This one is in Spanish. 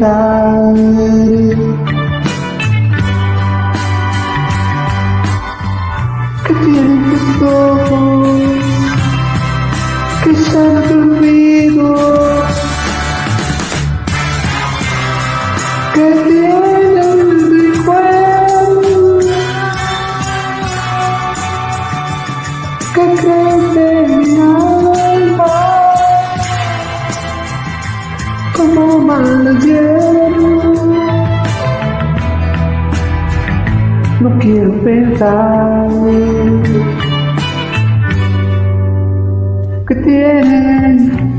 pensar que tienen tus ojos que ya no te olvido, que tienen recuerdo, que crece en mi alma como mala hierba. No quiero pensar que tienen